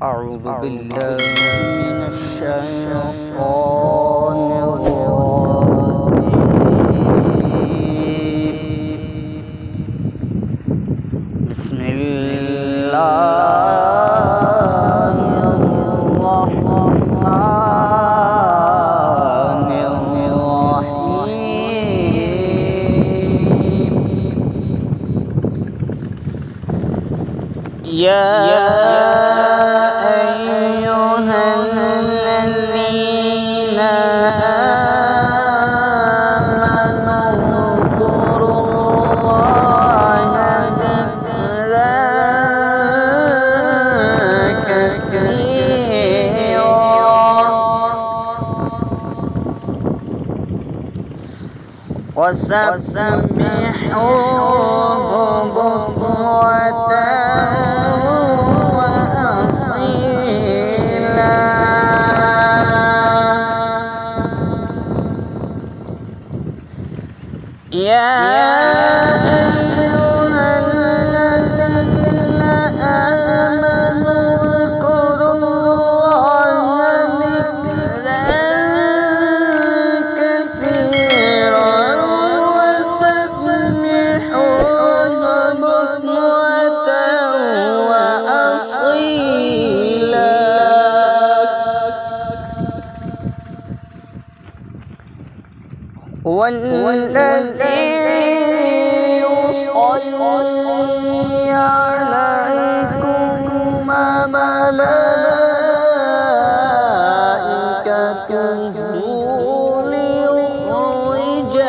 أعوذ بالله من الشيطان الرجيم. بسم الله الرحمن الرحيم. أيها الذين آمنوا اذكروا الله ذكرا كثيرا وسبحوه بكرة يا أيها الذين آمنوا اذكروا الله ذكرا كثيرا وسبحوه بكرة وأصيلا. والذي يصلي عليكم ملائكته ليخرجكم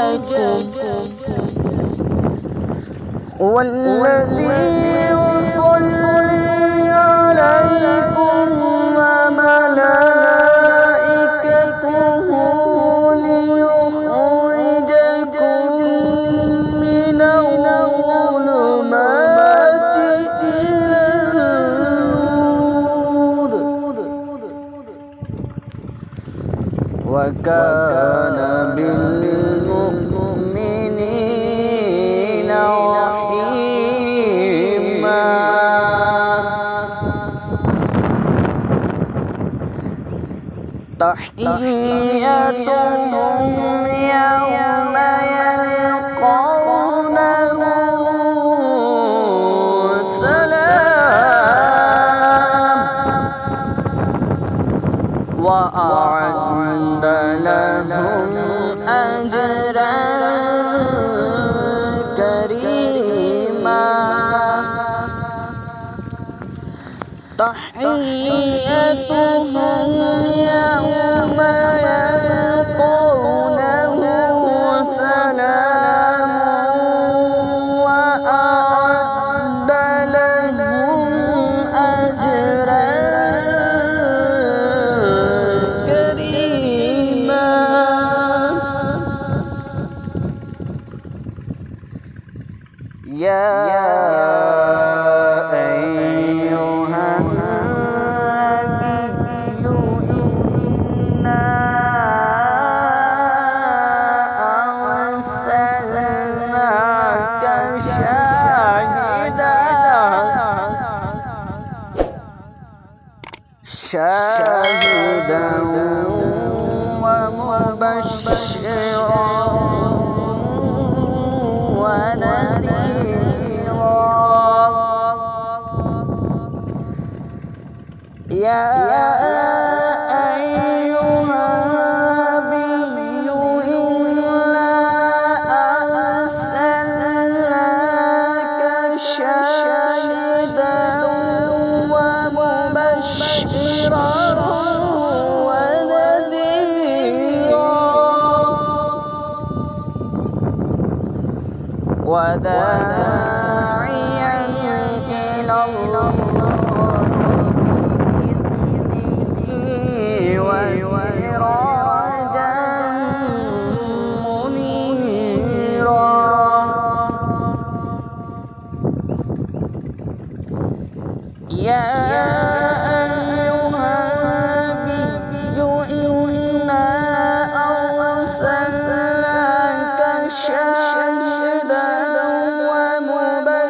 والذي يصلي عليكم ملائكته من الظلمات إلى النور وكان بالمؤمنين رحيما. تحيتهم يوم يلقونه سلام وأعد لهم أجرا كريما. تحيتهم يوم يلقونه سلام وأعد لهم أجرا كريما. يا أيها النبي إنا أرسلناك شاهدا ومبشرا ونذيرا. يا أيها النبي إنا أرسلناك شاهدا ومبشرا وداعيا إلى الله بإذنه وسراجا منيرا. يا أيها النبي إنا أرسلناك شاهدا ومبشرا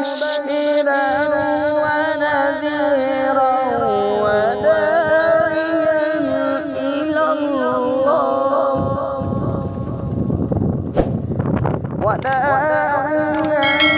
ونذيرا ولا